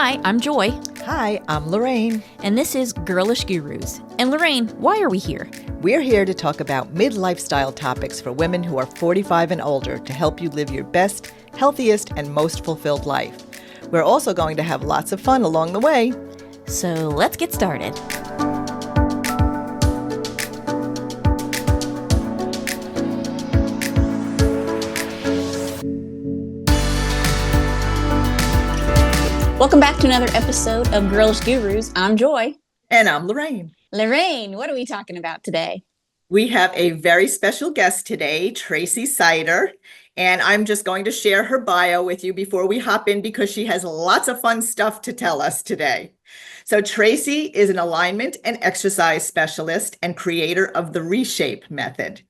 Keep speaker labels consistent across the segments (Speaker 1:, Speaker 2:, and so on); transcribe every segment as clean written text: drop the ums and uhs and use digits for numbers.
Speaker 1: Hi, I'm Joy.
Speaker 2: Hi, I'm Lorraine.
Speaker 1: And this is Girlish Gurus. And Lorraine, why are we here?
Speaker 2: We're here to talk about mid-lifestyle topics for women who are 45 and older to help you live your best, healthiest, and most fulfilled life. We're also going to have lots of fun along the way.
Speaker 1: So let's get started. Welcome back to another episode of Girlish Gurus. I'm Joy.
Speaker 2: And I'm Lorraine.
Speaker 1: Lorraine, what are we talking about today?
Speaker 2: We have a very special guest today, Tracy Seider, and I'm just going to share her bio with you before we hop in because she has lots of fun stuff to tell us today. So Tracy is an alignment and exercise specialist and creator of the Reshape Method,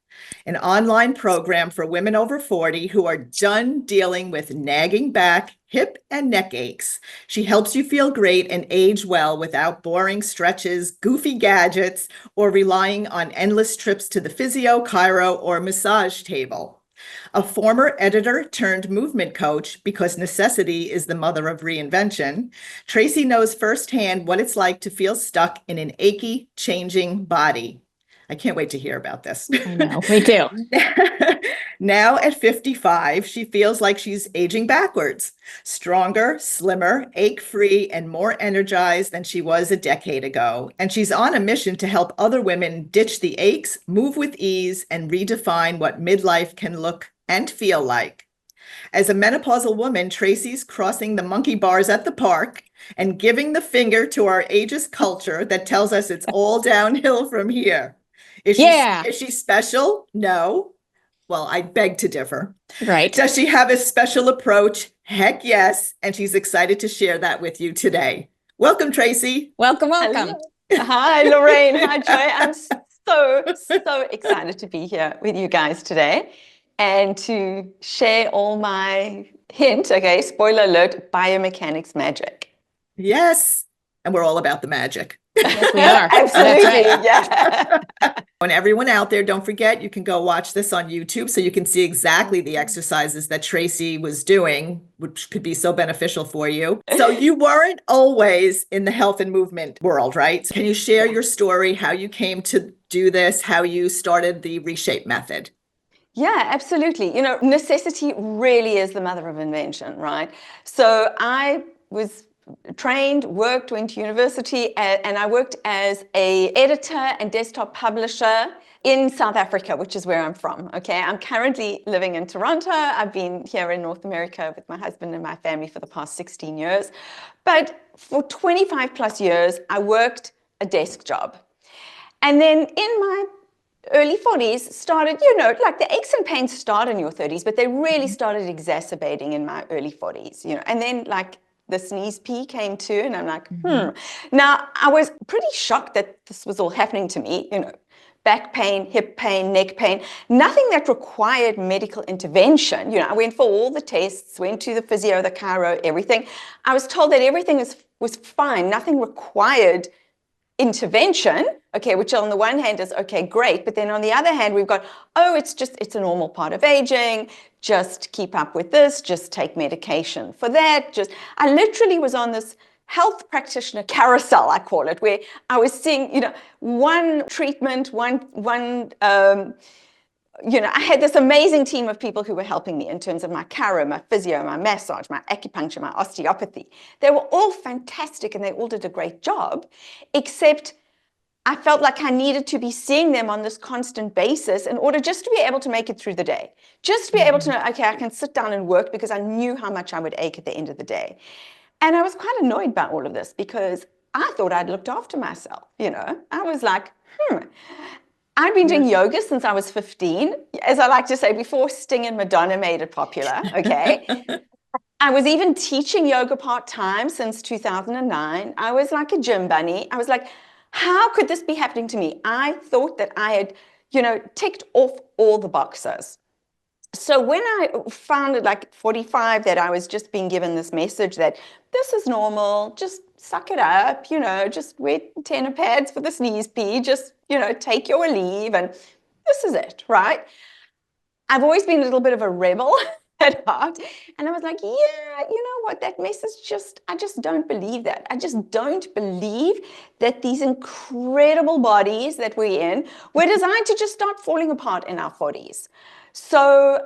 Speaker 2: an online program for women over 40 who are done dealing with nagging back, hip, and neck aches. She helps you feel great and age well without boring stretches, goofy gadgets, or relying on endless trips to the physio, chiro, or massage table. A former editor turned movement coach, because necessity is the mother of reinvention, Tracy knows firsthand what it's like to feel stuck in an achy, changing body. I can't wait to hear about this.
Speaker 1: I know, me too.
Speaker 2: Now at 55, she feels like she's aging backwards, stronger, slimmer, ache-free, and more energized than she was a decade ago. And she's on a mission to help other women ditch the aches, move with ease, and redefine what midlife can look and feel like. As a menopausal woman, Tracy's crossing the monkey bars at the park and giving the finger to our ageist culture that tells us it's all downhill from here. Is she special? No. Well, I beg to differ.
Speaker 1: Right.
Speaker 2: Does she have a special approach? Heck yes. And she's excited to share that with you today. Welcome, Tracy.
Speaker 1: Welcome.
Speaker 3: Hi, Lorraine. Hi, Joy. I'm so excited to be here with you guys today and to share all my spoiler alert, biomechanics magic.
Speaker 2: Yes. And we're all about the magic.
Speaker 1: Yes, we are.
Speaker 3: Absolutely. Yeah.
Speaker 2: And everyone out there, don't forget, you can go watch this on YouTube so you can see exactly the exercises that Tracy was doing, which could be so beneficial for you. So you weren't always in the health and movement world, right? Can you share your story, how you came to do this, how you started the Reshape Method?
Speaker 3: Yeah, absolutely. You know, necessity really is the mother of invention, right? So I was trained, went to university, and I worked as an editor and desktop publisher in South Africa, which is where I'm from. Okay, I'm currently living in Toronto. I've been here in North America with my husband and my family for the past 16 years. But for 25 plus years, I worked a desk job. And then in my early 40s started, like the aches and pains start in your 30s, but they really started exacerbating in my early 40s, and then like the sneeze pee came too, and I'm like, Now, I was pretty shocked that this was all happening to me, back pain, hip pain, neck pain, nothing that required medical intervention. I went for all the tests, went to the physio, the chiro, everything. I was told that everything was fine, nothing required intervention, okay, which on the one hand is, okay, great, but then on the other hand, we've got, it's a normal part of aging, just keep up with this, just take medication for that, I literally was on this health practitioner carousel, I call it, where I was seeing, one treatment, I had this amazing team of people who were helping me in terms of my chiro, my physio, my massage, my acupuncture, my osteopathy. They were all fantastic and they all did a great job, except I felt like I needed to be seeing them on this constant basis in order just to be able to make it through the day. Just to be able to know, okay, I can sit down and work because I knew how much I would ache at the end of the day. And I was quite annoyed by all of this because I thought I'd looked after myself, I was like, I've been doing yoga since I was 15, as I like to say, before Sting and Madonna made it popular, okay? I was even teaching yoga part-time since 2009. I was like a gym bunny. I was like, how could this be happening to me? I thought that I had, ticked off all the boxes. So when I found at like 45 that I was just being given this message that this is normal, just suck it up, just wear tenor pads for the sneeze pee, just, take your leave and this is it, right? I've always been a little bit of a rebel that out. And I was like, yeah, you know what, that mess is just, I just don't believe that. I just don't believe that these incredible bodies that we're in were designed to just start falling apart in our 40s. So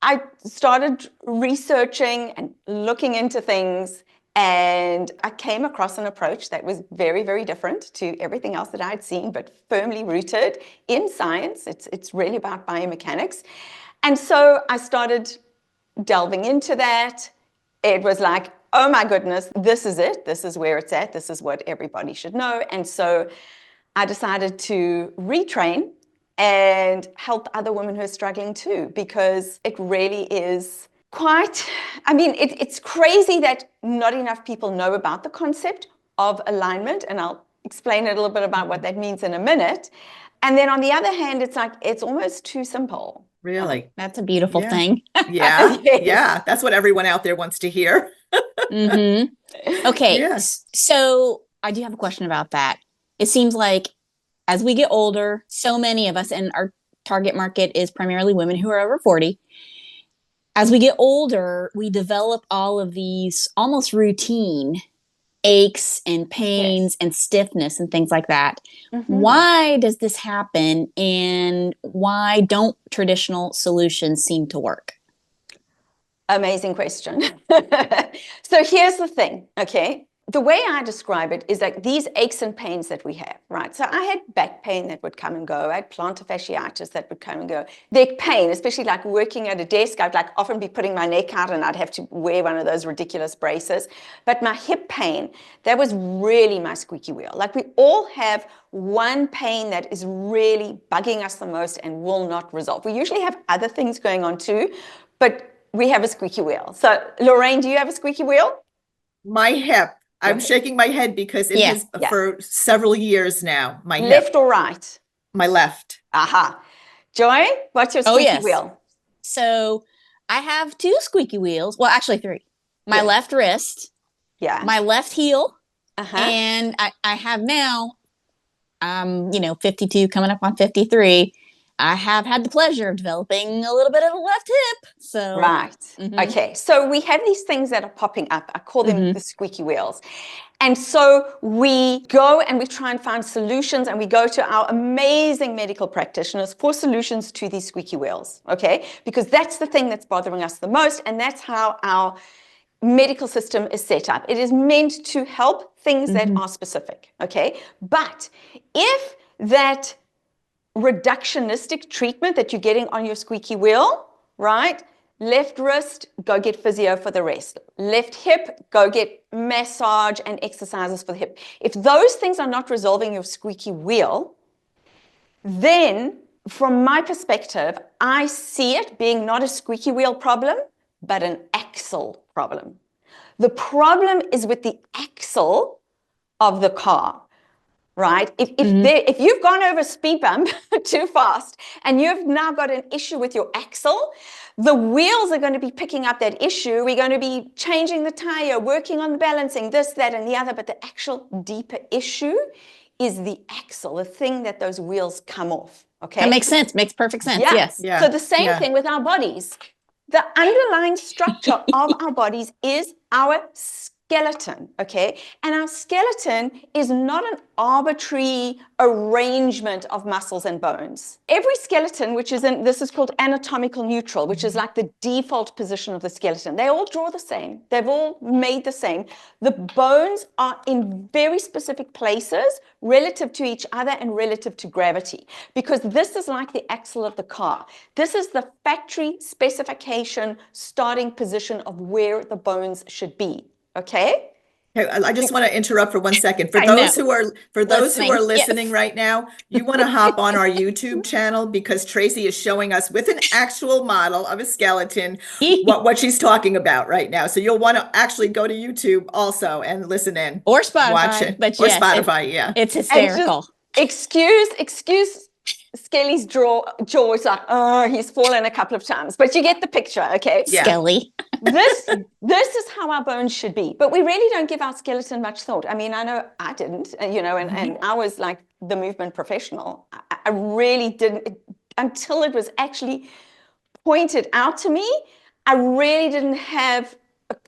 Speaker 3: I started researching and looking into things, and I came across an approach that was very, very different to everything else that I'd seen, but firmly rooted in science. It's really about biomechanics. And so I started delving into that. It was like, oh my goodness, this is it. This is where it's at. This is what everybody should know. And so I decided to retrain and help other women who are struggling too, because it really is quite, I mean, it's crazy that not enough people know about the concept of alignment, and I'll explain a little bit about what that means in a minute. And then on the other hand, it's like, it's almost too simple.
Speaker 2: Really?
Speaker 1: That's a beautiful
Speaker 2: Yeah.
Speaker 1: thing.
Speaker 2: Yeah.
Speaker 3: Yes.
Speaker 2: Yeah. That's what everyone out there wants to hear.
Speaker 1: Okay.
Speaker 2: Yes.
Speaker 1: So I do have a question about that. It seems like as we get older, so many of us, and our target market is primarily women who are over 40. As we get older, we develop all of these almost routine aches and pains and stiffness and things like that. Why does this happen, and why don't traditional solutions seem to work?
Speaker 3: Amazing question. So here's the thing, okay? The way I describe it is like these aches and pains that we have, right? So I had back pain that would come and go. I had plantar fasciitis that would come and go. Neck pain, especially like working at a desk, I'd like often be putting my neck out and I'd have to wear one of those ridiculous braces. But my hip pain, that was really my squeaky wheel. Like we all have one pain that is really bugging us the most and will not resolve. We usually have other things going on too, but we have a squeaky wheel. So Lorraine, do you have a squeaky wheel?
Speaker 2: My hip. I'm shaking my head because it has for several years now. My
Speaker 3: left
Speaker 2: hip.
Speaker 3: or right?
Speaker 2: My left.
Speaker 3: Aha. Joy, what's your squeaky wheel?
Speaker 1: So I have two squeaky wheels. Well, actually three. My left wrist, my left heel, and I have now, 52, coming up on 53. I have had the pleasure of developing a little bit of a left hip. So
Speaker 3: Okay. So we have these things that are popping up. I call them the squeaky wheels. And so we go and we try and find solutions, and we go to our amazing medical practitioners for solutions to these squeaky wheels. Okay. Because that's the thing that's bothering us the most. And that's how our medical system is set up. It is meant to help things that are specific. Okay. But if that reductionistic treatment that you're getting on your squeaky wheel, right? Left wrist, go get physio for the rest. Left hip, go get massage and exercises for the hip. If those things are not resolving your squeaky wheel, then from my perspective, I see it being not a squeaky wheel problem, but an axle problem. The problem is with the axle of the car. Right? If you've gone over a speed bump too fast and you've now got an issue with your axle, the wheels are going to be picking up that issue. We're going to be changing the tire, working on the balancing, this, that, and the other. But the actual deeper issue is the axle, the thing that those wheels come off. Okay.
Speaker 1: That makes sense. Makes perfect sense. Yes.
Speaker 2: Yeah.
Speaker 3: So the same thing with our bodies. The underlying structure of our bodies is our skeleton, okay? And our skeleton is not an arbitrary arrangement of muscles and bones. Every skeleton, this is called anatomical neutral, which is like the default position of the skeleton. They all draw the same. They've all made the same. The bones are in very specific places relative to each other and relative to gravity, because this is like the axle of the car. This is the factory specification starting position of where the bones should be. Okay.
Speaker 2: I just want to interrupt for 1 second. For those who are listening right now, you want to hop on our YouTube channel, because Tracy is showing us with an actual model of a skeleton what she's talking about right now. So you'll want to actually go to YouTube also and listen in,
Speaker 1: or Spotify.
Speaker 2: Watch it, or Spotify.
Speaker 1: It's hysterical.
Speaker 3: Excuse Skelly's jaw is like, oh, he's fallen a couple of times, but you get the picture, okay?
Speaker 2: Yeah.
Speaker 1: Skelly.
Speaker 3: This is how our bones should be, but we really don't give our skeleton much thought. I mean, I know I didn't, and I was like the movement professional. I really didn't, until it was actually pointed out to me. I really didn't have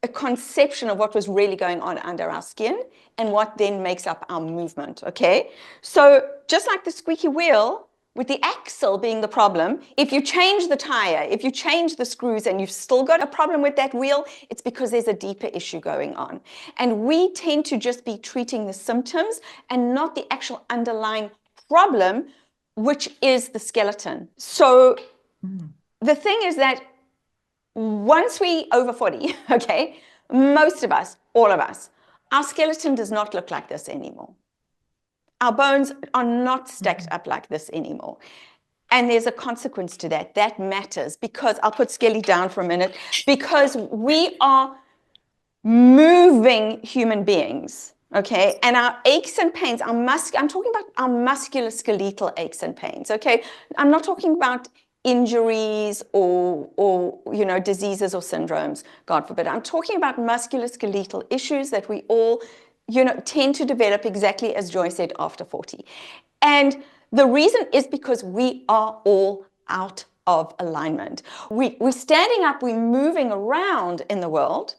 Speaker 3: a conception of what was really going on under our skin and what then makes up our movement, okay? So just like the squeaky wheel, with the axle being the problem, if you change the tire, if you change the screws and you've still got a problem with that wheel, it's because there's a deeper issue going on. And we tend to just be treating the symptoms and not the actual underlying problem, which is the skeleton. So the thing is that once we over 40, okay, most of us, all of us, our skeleton does not look like this anymore. Our bones are not stacked up like this anymore. And there's a consequence to that. That matters because, I'll put Skelly down for a minute, because we are moving human beings, okay? And our aches and pains, I'm talking about our musculoskeletal aches and pains, okay? I'm not talking about injuries or diseases or syndromes, God forbid. I'm talking about musculoskeletal issues that we all tend to develop, exactly as Joy said, after 40. And the reason is because we are all out of alignment. We're standing up, we're moving around in the world,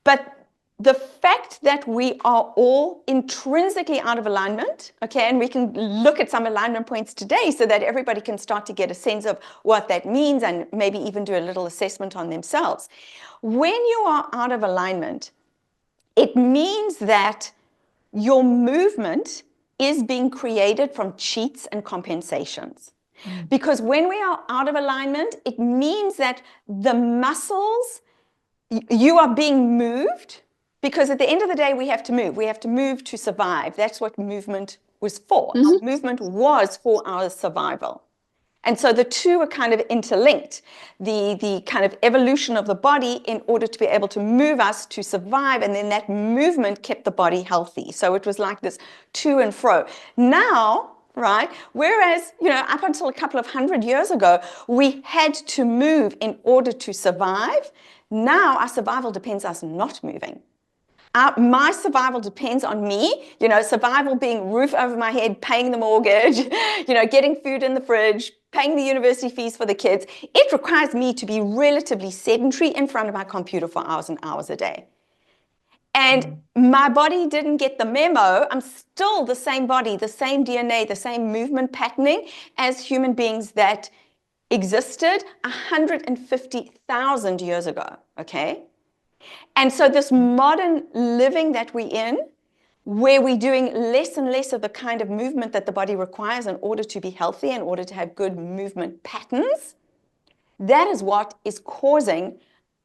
Speaker 3: but the fact that we are all intrinsically out of alignment, okay, and we can look at some alignment points today so that everybody can start to get a sense of what that means and maybe even do a little assessment on themselves. When you are out of alignment, it means that your movement is being created from cheats and compensations. Because when we are out of alignment, it means that the muscles, you are being moved, because at the end of the day, we have to move. We have to move to survive. That's what movement was for. Movement was for our survival. And so the two are kind of interlinked. The kind of evolution of the body in order to be able to move us to survive, and then that movement kept the body healthy. So it was like this to and fro. Now, right, whereas, up until a couple of 100 years ago, we had to move in order to survive. Now our survival depends on us not moving. My survival depends on me, survival being roof over my head, paying the mortgage, getting food in the fridge, paying the university fees for the kids. It requires me to be relatively sedentary in front of my computer for hours and hours a day. And my body didn't get the memo. I'm still the same body, the same DNA, the same movement patterning as human beings that existed 150,000 years ago, okay? And so this modern living that we're in, where we're doing less and less of the kind of movement that the body requires in order to be healthy, in order to have good movement patterns, that is what is causing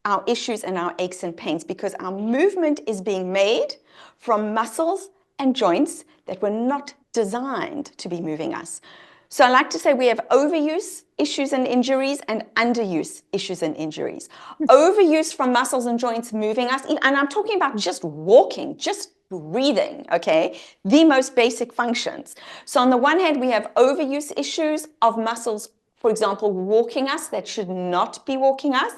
Speaker 3: our issues and our aches and pains, because our movement is being made from muscles and joints that were not designed to be moving us. So I like to say we have overuse issues and injuries and underuse issues and injuries. Overuse from muscles and joints moving us, and I'm talking about just walking, just breathing, okay? The most basic functions. So on the one hand, we have overuse issues of muscles, for example, walking us that should not be walking us,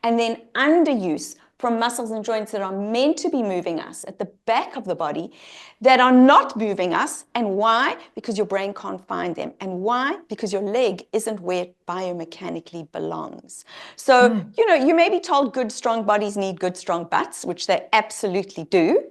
Speaker 3: and then underuse from muscles and joints that are meant to be moving us at the back of the body that are not moving us. And why? Because your brain can't find them. And why? Because your leg isn't where it biomechanically belongs. So, you may be told good, strong bodies need good, strong butts, which they absolutely do.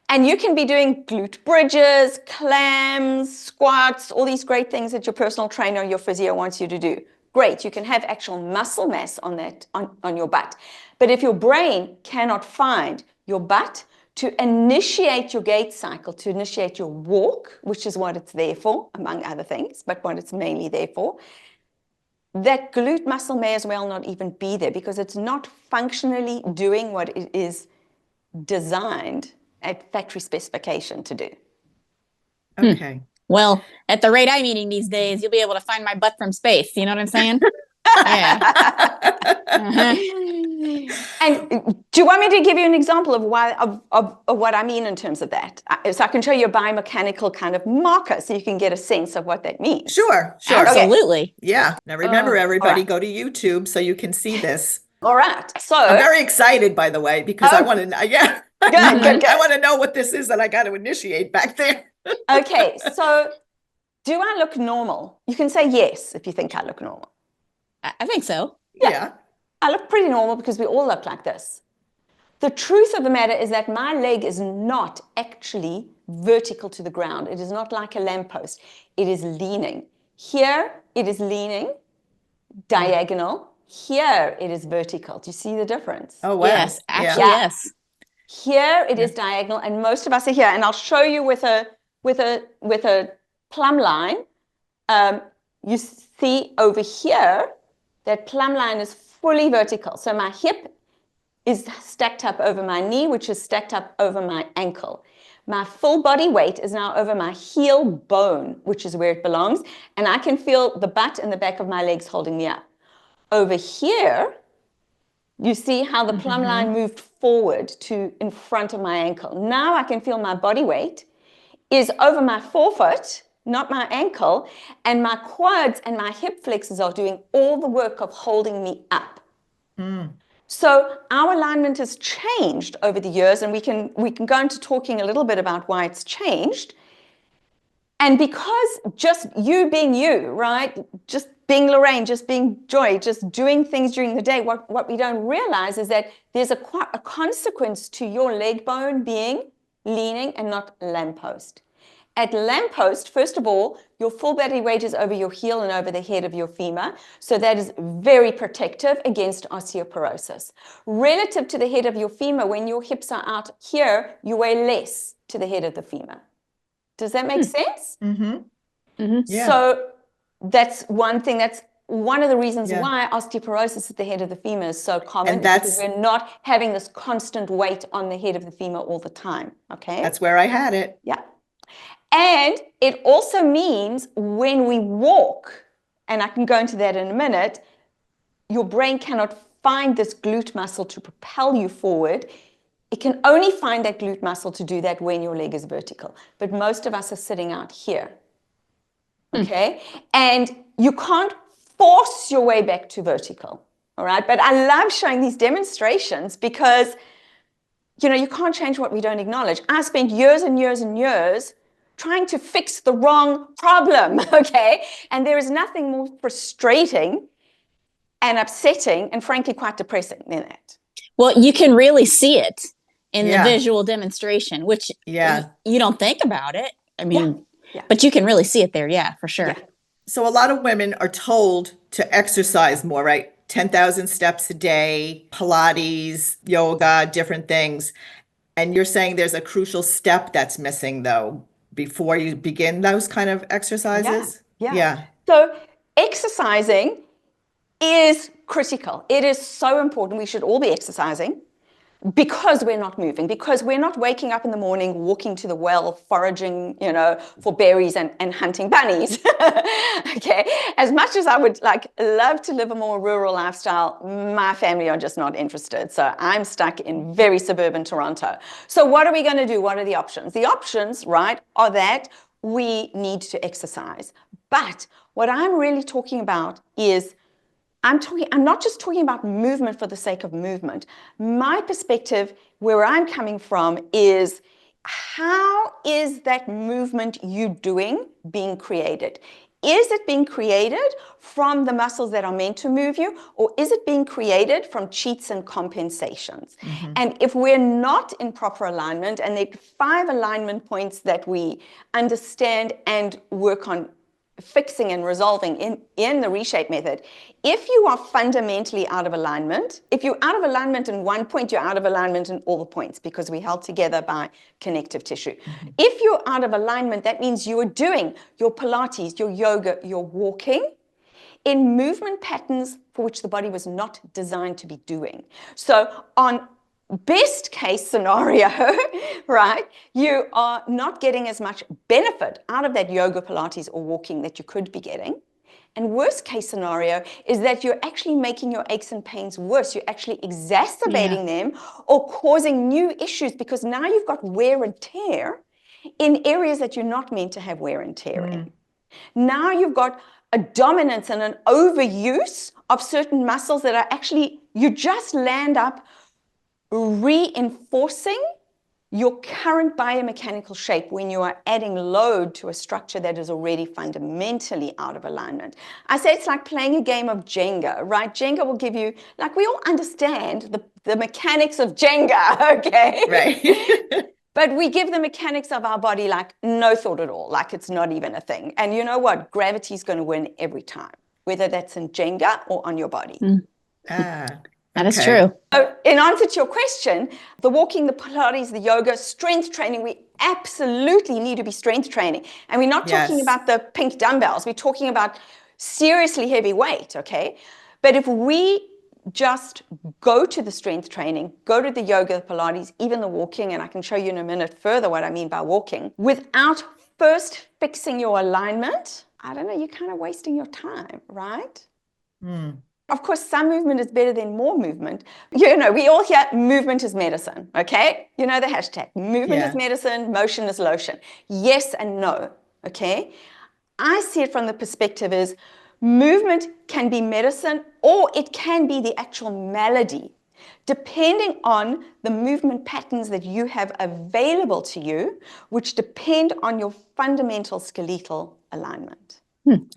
Speaker 3: And you can be doing glute bridges, clams, squats, all these great things that your personal trainer or your physio wants you to do. Great, you can have actual muscle mass on that, on your butt. But if your brain cannot find your butt to initiate your gait cycle, to initiate your walk, which is what it's there for, among other things, but what it's mainly there for, that glute muscle may as well not even be there, because it's not functionally doing what it is designed at factory specification to do.
Speaker 2: Okay.
Speaker 1: Well, at the rate I'm eating these days, you'll be able to find my butt from space. You know what I'm saying? Yeah.
Speaker 3: And do you want me to give you an example of what I mean in terms of that? So I can show you a biomechanical kind of marker so you can get a sense of what that means.
Speaker 2: Sure.
Speaker 1: Absolutely.
Speaker 2: Okay. Yeah. Now remember, everybody,
Speaker 3: right.
Speaker 2: go to YouTube so you can see this.
Speaker 3: All right. So
Speaker 2: I'm very excited, by the way, because I want to know. Yeah.
Speaker 3: Good.
Speaker 2: I want to know what this is that I got to initiate back there.
Speaker 3: Okay. So do I look normal? You can say yes if you think I look normal.
Speaker 1: I think so.
Speaker 2: Yeah.
Speaker 3: I look pretty normal because we all look like this. The truth of the matter is that my leg is not actually vertical to the ground. It is not like a lamppost. It is leaning. Here, it is leaning, diagonal. Here, it is vertical. Do you see the difference?
Speaker 2: Oh, wow.
Speaker 1: Yes, actually, yes.
Speaker 3: Here, it is diagonal, and most of us are here. And I'll show you with a plumb line. You see over here, that plumb line is fully vertical. So my hip is stacked up over my knee, which is stacked up over my ankle. My full body weight is now over my heel bone, which is where it belongs. And I can feel the butt and the back of my legs holding me up. Over here, you see how the plumb line moved forward to in front of my ankle. Now I can feel my body weight is over my forefoot, not my ankle, and my quads and my hip flexors are doing all the work of holding me up. So our alignment has changed over the years, and we can go into talking a little bit about why it's changed. And because just you being you, right? Just being Lorraine, just being Joy, just doing things during the day, what we don't realize is that there's a consequence to your leg bone being leaning and not lamppost. At lamppost, first of all, your full body weight is over your heel and over the head of your femur. So that is very protective against osteoporosis. Relative to the head of your femur, when your hips are out here, you weigh less to the head of the femur. Does that make sense?
Speaker 2: Yeah.
Speaker 3: So that's one thing. That's one of the reasons why osteoporosis at the head of the femur is so common.
Speaker 2: And that's,
Speaker 3: because we're not having this constant weight on the head of the femur all the time. Okay.
Speaker 2: That's where I had it.
Speaker 3: Yeah. And it also means when we walk, and I can go into that in a minute, your brain cannot find this glute muscle to propel you forward. It can only find that glute muscle to do that when your leg is vertical. But most of us are sitting out here. Okay? And you can't force your way back to vertical. All right? But I love showing these demonstrations because, you can't change what we don't acknowledge. I spent years and years and years trying to fix the wrong problem, okay? And there is nothing more frustrating and upsetting and frankly quite depressing than that.
Speaker 1: Well, you can really see it in the visual demonstration, which you don't think about it. I mean, but you can really see it there. Yeah, for sure. Yeah.
Speaker 2: So a lot of women are told to exercise more, right? 10,000 steps a day, Pilates, yoga, different things. And you're saying there's a crucial step that's missing though, before you begin those kind of exercises? Yeah.
Speaker 3: So exercising is critical. It is so important. We should all be exercising because we're not moving, because we're not waking up in the morning, walking to the well, foraging, for berries and hunting bunnies. Okay. As much as I would love to live a more rural lifestyle, my family are just not interested. So I'm stuck in very suburban Toronto. So what are we going to do? What are the options? The options, right, are that we need to exercise. But what I'm really talking about is I'm not just talking about movement for the sake of movement. My perspective, where I'm coming from, is how is that movement you doing being created? Is it being created from the muscles that are meant to move you, or is it being created from cheats and compensations? And if we're not in proper alignment, and there are 5 alignment points that we understand and work on fixing and resolving in the Reshape Method, if you are fundamentally out of alignment, if you're out of alignment in one point, you're out of alignment in all the points because we're held together by connective tissue. If you're out of alignment, that means you are doing your Pilates, your yoga, your walking in movement patterns for which the body was not designed to be doing. So on best case scenario, right, you are not getting as much benefit out of that yoga, Pilates, or walking that you could be getting. And worst case scenario is that you're actually making your aches and pains worse. You're actually exacerbating them or causing new issues because now you've got wear and tear in areas that you're not meant to have wear and tear in. Now you've got a dominance and an overuse of certain muscles that are actually, you just land up reinforcing your current biomechanical shape when you are adding load to a structure that is already fundamentally out of alignment. I say it's like playing a game of Jenga, right? Jenga will give you, like, we all understand the mechanics of Jenga, okay?
Speaker 2: Right.
Speaker 3: But we give the mechanics of our body like no thought at all, like it's not even a thing. And you know what? Gravity is going to win every time, whether that's in Jenga or on your body.
Speaker 1: That is
Speaker 2: Okay.
Speaker 1: true.
Speaker 3: So in answer to your question, the walking, the Pilates, the yoga, strength training, we absolutely need to be strength training. And we're not talking
Speaker 2: Yes.
Speaker 3: about the pink dumbbells. We're talking about seriously heavy weight, okay? But if we just go to the strength training, go to the yoga, the Pilates, even the walking, and I can show you in a minute further what I mean by walking, without first fixing your alignment, I don't know, you're kind of wasting your time, right? Of course, some movement is better than more movement. You know, we all hear movement is medicine, okay? You know the hashtag, movement is medicine, motion is lotion. Yes and no, okay? I see it from the perspective is movement can be medicine or it can be the actual malady, depending on the movement patterns that you have available to you, which depend on your fundamental skeletal alignment.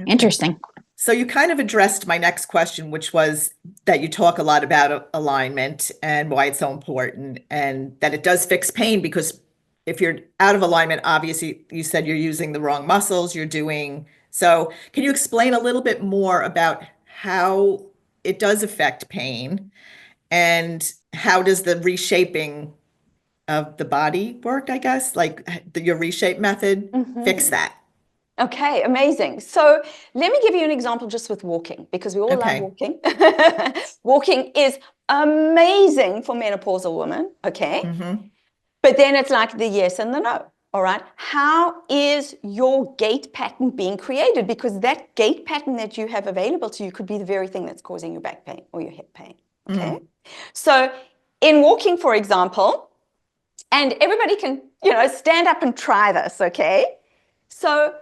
Speaker 1: Interesting.
Speaker 2: So you kind of addressed my next question, which was that you talk a lot about alignment and why it's so important, and that it does fix pain, because if you're out of alignment, obviously you said you're using the wrong muscles, so can you explain a little bit more about how it does affect pain, and how does the reshaping of the body work, I guess, like your Reshape method fix that?
Speaker 3: Okay, amazing. So let me give you an example just with walking, because we all love
Speaker 2: Okay.
Speaker 3: walking. Walking is amazing for menopausal women, okay? But then it's like the yes and the no, all right? How is your gait pattern being created? Because that gait pattern that you have available to you could be the very thing that's causing your back pain or your hip pain, okay? So in walking, for example, and everybody can, stand up and try this, okay? So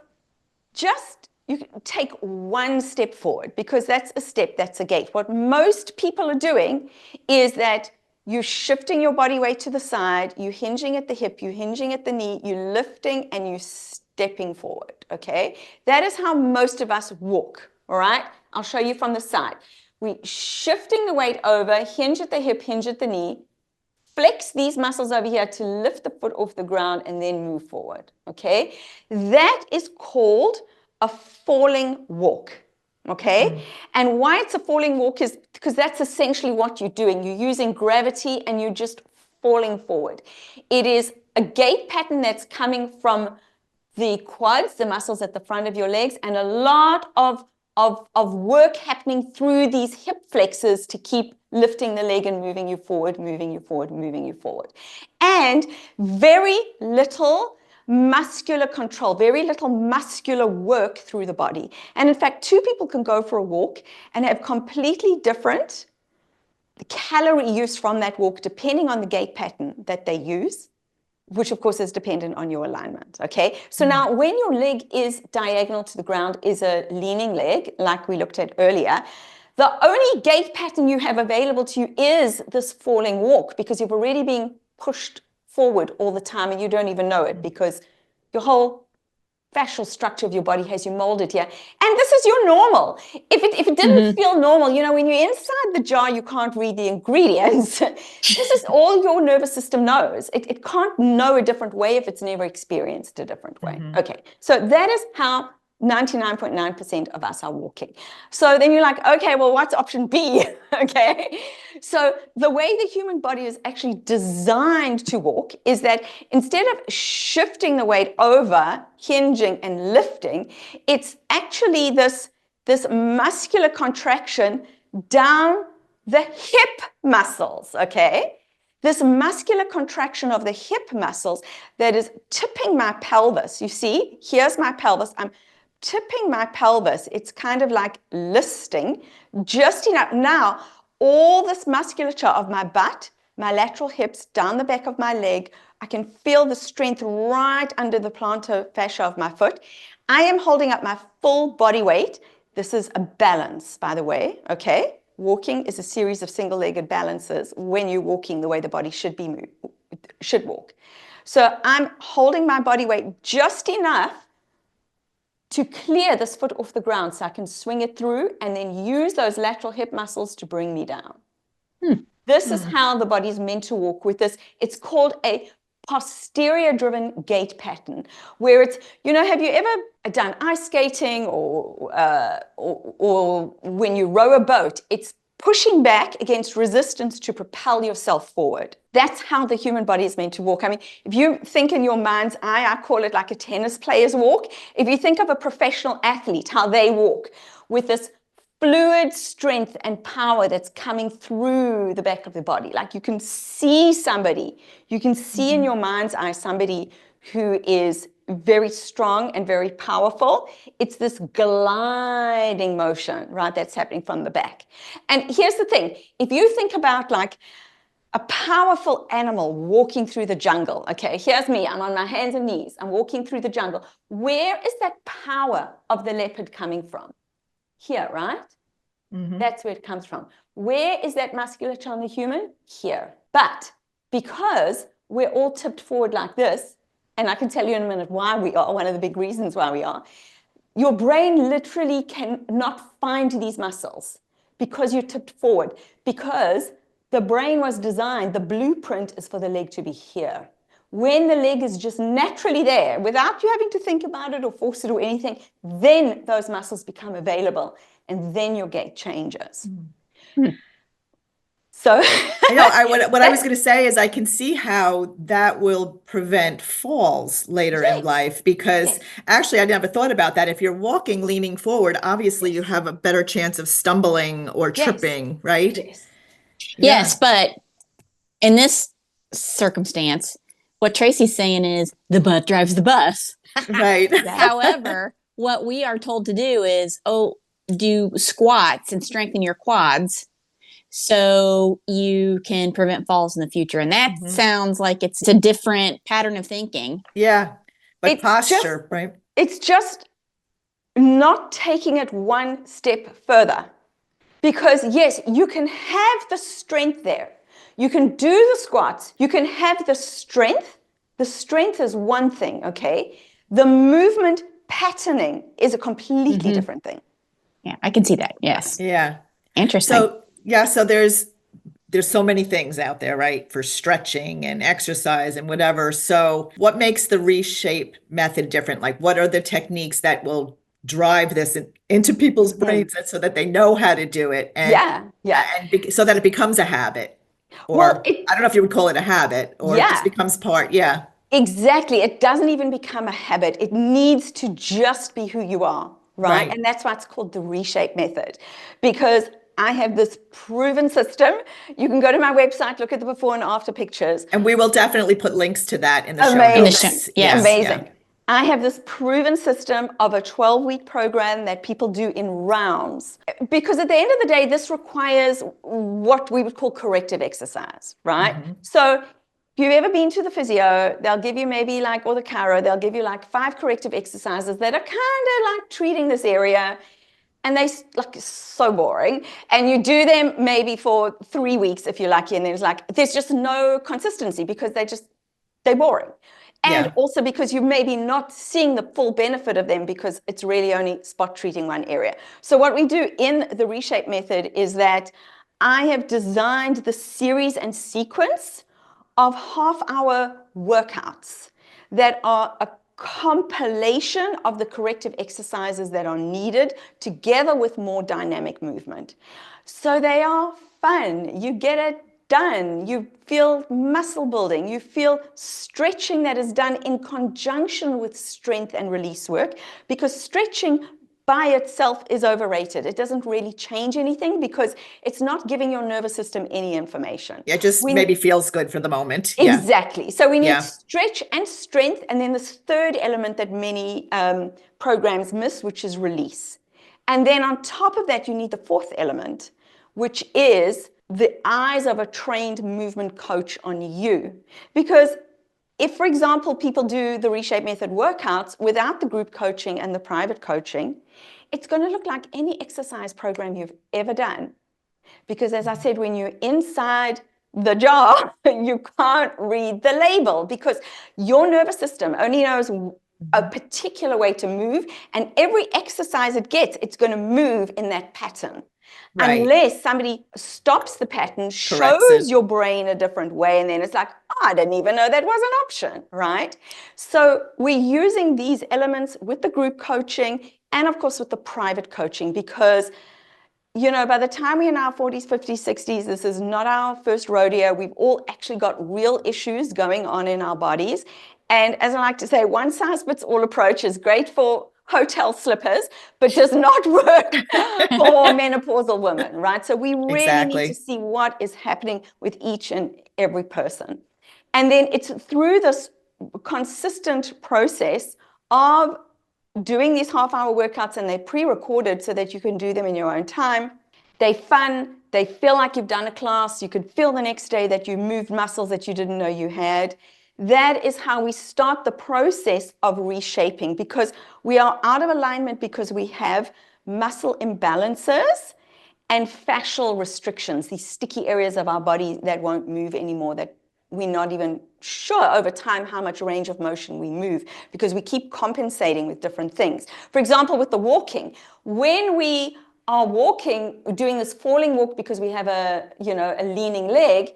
Speaker 3: just you can take one step forward, because that's a step, that's a gait. What most people are doing is that you're shifting your body weight to the side, you're hinging at the hip, you're hinging at the knee, you're lifting and you're stepping forward, okay? That is how most of us walk, all right? I'll show you from the side. We're shifting the weight over, hinge at the hip, hinge at the knee, flex these muscles over here to lift the foot off the ground and then move forward, okay? That is called a falling walk, okay? And why it's a falling walk is because that's essentially what you're doing. You're using gravity and you're just falling forward. It is a gait pattern that's coming from the quads, the muscles at the front of your legs, and a lot of work happening through these hip flexors to keep lifting the leg and moving you forward, moving you forward, moving you forward. And very little muscular control, very little muscular work through the body. And in fact, two people can go for a walk and have completely different calorie use from that walk, depending on the gait pattern that they use, which of course is dependent on your alignment, okay? So now when your leg is diagonal to the ground, is a leaning leg, like we looked at earlier, the only gait pattern you have available to you is this falling walk, because you've already been pushed forward all the time and you don't even know it, because your whole fascial structure of your body has you molded here. And this is your normal. If it didn't feel normal, when you're inside the jar, you can't read the ingredients. This is all your nervous system knows. It can't know a different way if it's never experienced a different way. Okay, so that is how 99.9% of us are walking. So then you're like, okay, well, what's option B? Okay, so the way the human body is actually designed to walk is that instead of shifting the weight over, hinging and lifting, it's actually this muscular contraction down the hip muscles, okay? This muscular contraction of the hip muscles that is tipping my pelvis. You see, here's my pelvis. I'm tipping my pelvis. It's kind of like listing just enough. Now, all this musculature of my butt, my lateral hips, down the back of my leg, I can feel the strength right under the plantar fascia of my foot. I am holding up my full body weight. This is a balance, by the way, okay? Walking is a series of single-legged balances when you're walking the way the body should be should walk. So I'm holding my body weight just enough to clear this foot off the ground so I can swing it through and then use those lateral hip muscles to bring me down. This is how the body's meant to walk with this. It's called a posterior driven gait pattern, where it's, have you ever done ice skating or when you row a boat, it's pushing back against resistance to propel yourself forward. That's how the human body is meant to walk. I mean, if you think in your mind's eye, I call it like a tennis player's walk. If you think of a professional athlete, how they walk with this fluid strength and power that's coming through the back of the body. Like you can see somebody, you can see in your mind's eye somebody who is very strong and very powerful. It's this gliding motion, right, that's happening from the back. And here's the thing. If you think about like a powerful animal walking through the jungle, okay, here's me, I'm on my hands and knees, I'm walking through the jungle. Where is that power of the leopard coming from? Here, right? That's where it comes from. Where is that musculature on the human? Here. But because we're all tipped forward like this, and I can tell you in a minute why we are, one of the big reasons why we are, your brain literally cannot find these muscles because you're tipped forward, because the brain was designed, the blueprint is for the leg to be here. When the leg is just naturally there, without you having to think about it or force it or anything, then those muscles become available, and then your gait changes. So
Speaker 2: what I was going to say is I can see how that will prevent falls later in life, because actually I never thought about that. If you're walking leaning forward, obviously you have a better chance of stumbling or tripping, right?
Speaker 1: Yes, but in this circumstance, what Tracy's saying is the butt drives the bus.
Speaker 2: Right.
Speaker 1: However, what we are told to do is, do squats and strengthen your quads so you can prevent falls in the future. And that sounds like it's a different pattern of thinking.
Speaker 2: Yeah, but it's posture, right?
Speaker 3: It's just not taking it one step further. Because yes, you can have the strength there. You can do the squats. You can have the strength. The strength is one thing, okay? The movement patterning is a completely different thing.
Speaker 1: Yeah, I can see that. Yes.
Speaker 2: Yeah.
Speaker 1: Interesting.
Speaker 2: So there's so many things out there, right, for stretching and exercise and whatever. So what makes the Reshape method different? Like, what are the techniques that will drive this into people's brains so that they know how to do it? And, and so that it becomes a habit. Or I don't know if you would call it a habit, or it just becomes part. Yeah.
Speaker 3: Exactly. It doesn't even become a habit. It needs to just be who you are, right? And that's why it's called the Reshape Method, because I have this proven system. You can go to my website, look at the before and after pictures.
Speaker 2: And we will definitely put links to that in the show notes.
Speaker 1: Yes.
Speaker 3: Amazing. Yeah. I have this proven system of a 12-week program that people do in rounds. Because at the end of the day, this requires what we would call corrective exercise, right? So if you've ever been to the physio, they'll give you maybe like, or the chiro, they'll give you like 5 corrective exercises that are kind of like treating this area. And they like so boring. And you do them maybe for 3 weeks if you're lucky. And there's just no consistency because they're boring. And also because you're maybe not seeing the full benefit of them because it's really only spot treating one area. So what we do in the Reshape Method is that I have designed the series and sequence of half-hour workouts that are a compilation of the corrective exercises that are needed together with more dynamic movement. So they are fun. You get it done. You feel muscle building. You feel stretching that is done in conjunction with strength and release work, because stretching by itself is overrated. It doesn't really change anything because it's not giving your nervous system any information.
Speaker 2: Yeah, it just maybe feels good for the moment.
Speaker 3: Exactly. So we need stretch and strength, and then this third element that many programs miss, which is release. And then on top of that, you need the fourth element, which is the eyes of a trained movement coach on you. Because if, for example, people do the Reshape Method workouts without the group coaching and the private coaching, it's going to look like any exercise program you've ever done. Because as I said, when you're inside the jar, you can't read the label because your nervous system only knows a particular way to move, and every exercise it gets, it's going to move in that pattern.
Speaker 2: Right.
Speaker 3: Unless somebody stops the pattern,
Speaker 2: Corrects
Speaker 3: shows
Speaker 2: it.
Speaker 3: your brain a different way, and then it's like, oh, I didn't even know that was an option, right? So we're using these elements with the group coaching and, of course, with the private coaching because, you know, by the time we're in our 40s, 50s, 60s, this is not our first rodeo. We've all actually got real issues going on in our bodies. And as I like to say, one size fits all approach is great for hotel slippers, but does not work for menopausal women, right? So we really need to see what is happening with each and every person. And then it's through this consistent process of doing these half-hour workouts, and they're pre-recorded so that you can do them in your own time. They're fun. They feel like you've done a class. You could feel the next day that you moved muscles that you didn't know you had. That is how we start the process of reshaping, because we are out of alignment because we have muscle imbalances and fascial restrictions, these sticky areas of our body that won't move anymore, that we're not even sure over time how much range of motion we move because we keep compensating with different things. For example, with the walking, when we are walking, doing this falling walk because we have a leaning leg,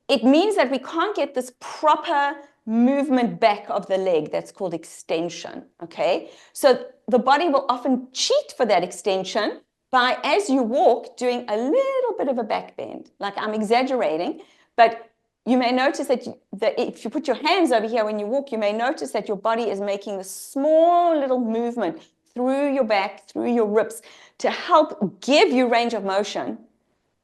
Speaker 3: it means that we can't get this proper movement back of the leg. That's called extension, okay? So the body will often cheat for that extension by, as you walk, doing a little bit of a back bend. Like, I'm exaggerating, but you may notice that if you put your hands over here when you walk, you may notice that your body is making this small little movement through your back, through your ribs, to help give you range of motion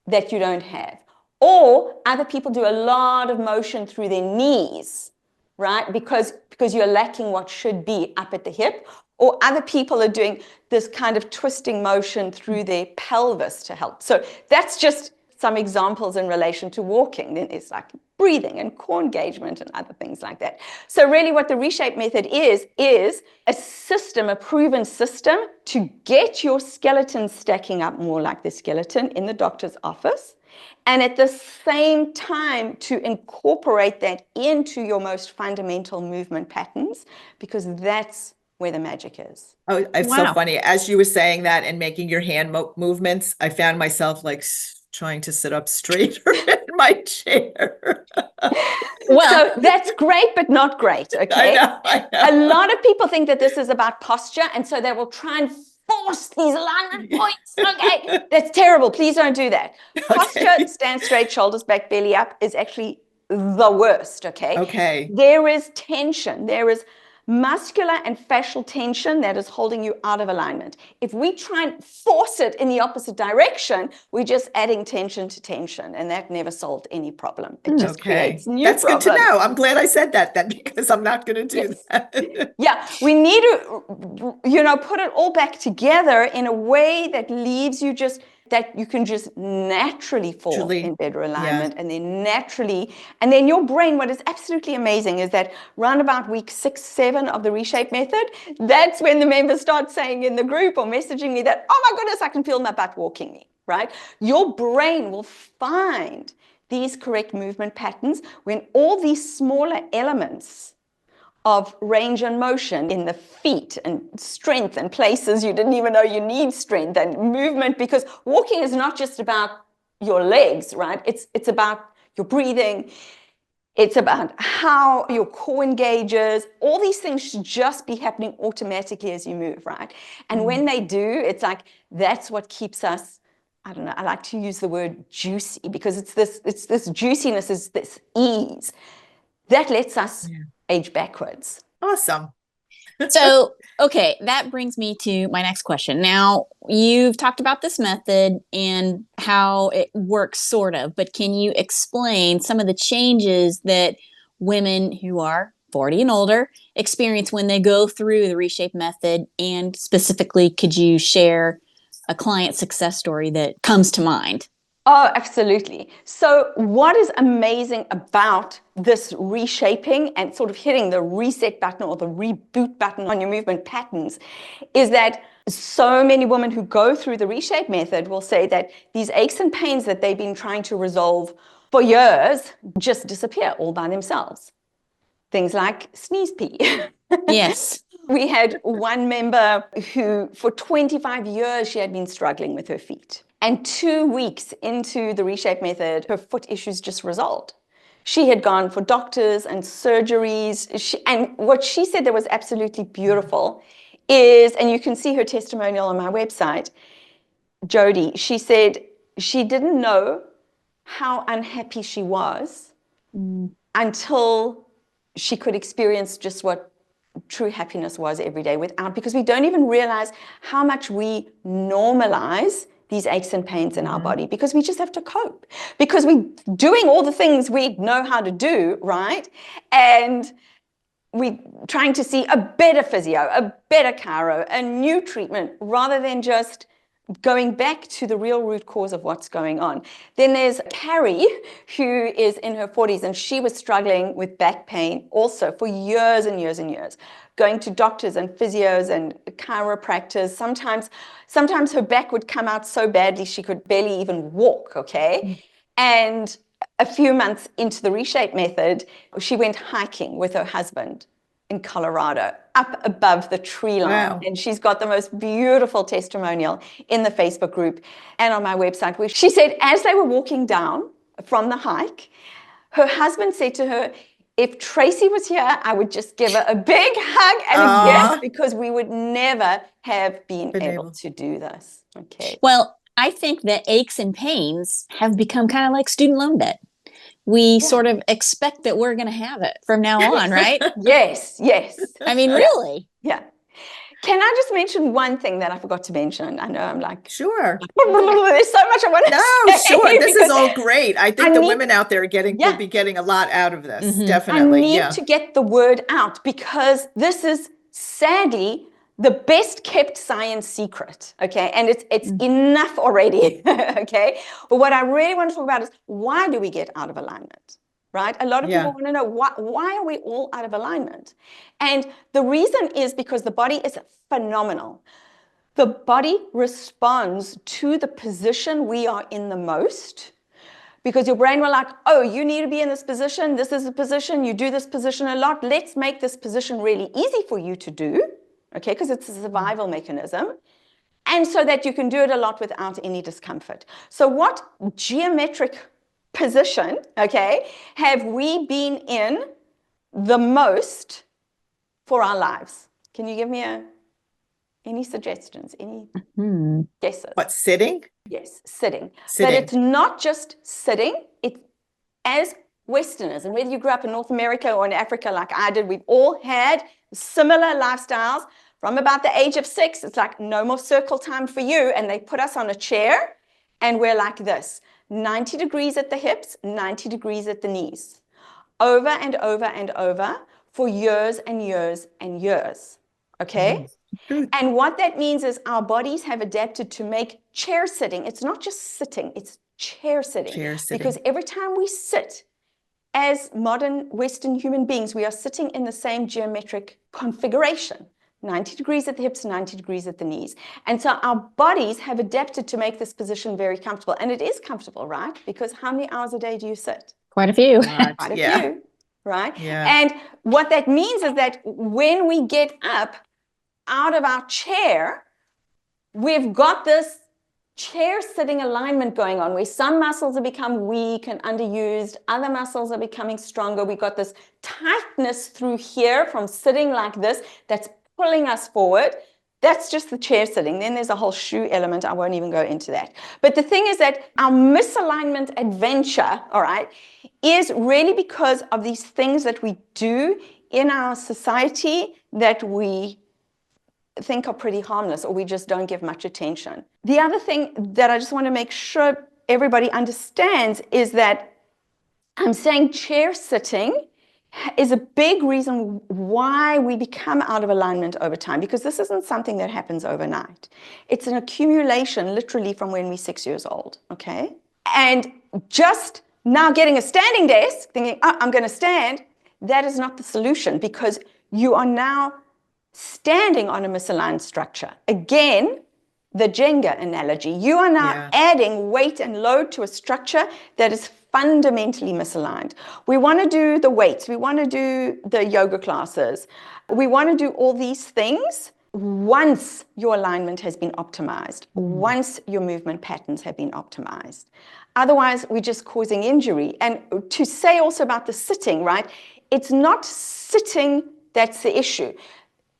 Speaker 3: that you don't have. Or other people do a lot of motion through their knees, right? Because you're lacking what should be up at the hip. Or other people are doing this kind of twisting motion through their pelvis to help. So that's just some examples in relation to walking. Then it's like breathing and core engagement and other things like that. So really what the Reshape Method is a system, a proven system to get your skeleton stacking up more like the skeleton in the doctor's office, and at the same time to incorporate that into your most fundamental movement patterns, because that's where the magic is.
Speaker 2: Oh, it's so funny. As you were saying that and making your hand movements, I found myself like trying to sit up straighter in my chair.
Speaker 3: Well, so that's great, but not great, okay?
Speaker 2: I know.
Speaker 3: A lot of people think that this is about posture, and so they will try and force these alignment points, okay? That's terrible. Please don't do that. Posture, stand straight, shoulders back, belly up, is actually the worst, okay?
Speaker 2: Okay.
Speaker 3: There is tension. There is muscular and fascial tension that is holding you out of alignment. If we try and force it in the opposite direction, we're just adding tension to tension, and that never solved any problem. It just creates new problems.
Speaker 2: That's good to know. I'm glad I said that then, because I'm not going to do that.
Speaker 3: Yeah, we need to, put it all back together in a way that leaves you that you can just naturally fall in better alignment, and then your brain, what is absolutely amazing is that round about week 6, 7 of the Reshape Method, that's when the members start saying in the group or messaging me that, oh my goodness, I can feel my butt walking me, right? Your brain will find these correct movement patterns when all these smaller elements of range and motion in the feet and strength and places you didn't even know you need strength and movement, because walking is not just about your legs, right? It's about your breathing. It's about how your core engages. All these things should just be happening automatically as you move, right? And when they do, it's like, that's what keeps us, I don't know, I like to use the word juicy, because it's this juiciness, is this ease that lets us age backwards.
Speaker 2: Awesome.
Speaker 1: So, okay, that brings me to my next question. Now, you've talked about this method and how it works, sort of, but can you explain some of the changes that women who are 40 and older experience when they go through the Reshape Method? And specifically, could you share a client success story that comes to mind?
Speaker 3: Oh, absolutely. So what is amazing about this reshaping and sort of hitting the reset button or the reboot button on your movement patterns is that so many women who go through the Reshape Method will say that these aches and pains that they've been trying to resolve for years just disappear all by themselves. Things like sneeze pee.
Speaker 1: Yes.
Speaker 3: We had one member who, for 25 years, she had been struggling with her feet. And 2 weeks into the Reshape Method, her foot issues just resolved. She had gone for doctors and surgeries. And what she said that was absolutely beautiful is, and you can see her testimonial on my website, Jody, she said she didn't know how unhappy she was until she could experience just what true happiness was every day because we don't even realize how much we normalize these aches and pains in our body because we just have to cope, because we're doing all the things we know how to do, right? And we're trying to see a better physio, a better chiro, a new treatment, rather than just going back to the real root cause of what's going on. Then there's Carrie, who is in her 40s, and she was struggling with back pain also for years and years and years, going to doctors and physios and chiropractors. Sometimes her back would come out so badly she could barely even walk, okay? And a few months into the Reshape Method, she went hiking with her husband in Colorado, up above the tree line.
Speaker 2: Wow.
Speaker 3: And she's got the most beautiful testimonial in the Facebook group and on my website, where she said as they were walking down from the hike, her husband said to her, if Tracy was here, I would just give her a big hug and a yes, because we would never have been able to do this. Okay.
Speaker 1: Well, I think that aches and pains have become kind of like student loan debt. We sort of expect that we're going to have it from now on, right?
Speaker 3: Yes.
Speaker 1: I mean, really?
Speaker 3: Yeah. Can I just mention one thing that I forgot to mention? I know I'm like,
Speaker 2: Sure.
Speaker 3: there's so much I want to say.
Speaker 2: No, sure. This is all great. I think the women out there will be getting a lot out of this. Definitely.
Speaker 3: I need to get the word out, because this is sadly the best kept science secret, okay? And it's enough already, okay? But what I really want to talk about is, why do we get out of alignment, right? A lot of people want to know, why are we all out of alignment? And the reason is because the body is phenomenal. The body responds to the position we are in the most, because your brain will like, oh, you need to be in this position. This is the position. You do this position a lot. Let's make this position really easy for you to do. Okay, because it's a survival mechanism, and so that you can do it a lot without any discomfort. So what geometric position, okay, have we been in the most for our lives? Can you give me any suggestions, any guesses?
Speaker 2: What, sitting?
Speaker 3: Yes, sitting. But it's not just sitting. It's, as Westerners, and whether you grew up in North America or in Africa like I did, we've all had similar lifestyles. From about the age of 6, it's like, no more circle time for you. And they put us on a chair and we're like this, 90 degrees at the hips, 90 degrees at the knees, over and over and over for years and years and years. Okay? And what that means is our bodies have adapted to make chair sitting. It's not just sitting, it's chair sitting. Because every time we sit, as modern Western human beings, we are sitting in the same geometric configuration, 90 degrees at the hips, 90 degrees at the knees. And so our bodies have adapted to make this position very comfortable. And it is comfortable, right? Because how many hours a day do you sit?
Speaker 1: Quite a few.
Speaker 3: Quite a few, right?
Speaker 2: Yeah.
Speaker 3: And what that means is that when we get up out of our chair, we've got this chair sitting alignment going on, where some muscles have become weak and underused, other muscles are becoming stronger. We've got this tightness through here from sitting like this that's pulling us forward. That's just the chair sitting. Then there's a whole shoe element. I won't even go into that. But the thing is that our misalignment adventure, all right, is really because of these things that we do in our society that we think are pretty harmless, or we just don't give much attention. The other thing that I just want to make sure everybody understands is that I'm saying chair sitting is a big reason why we become out of alignment over time, because this isn't something that happens overnight. It's an accumulation literally from when we're 6 years old, okay? And just now getting a standing desk, thinking, oh, I'm going to stand, that is not the solution, because you are now standing on a misaligned structure. Again, the Jenga analogy. You are now adding weight and load to a structure that is fundamentally misaligned. We want to do the weights. We want to do the yoga classes. We want to do all these things once your alignment has been optimized, once your movement patterns have been optimized. Otherwise, we're just causing injury. And to say also about the sitting, right? It's not sitting that's the issue.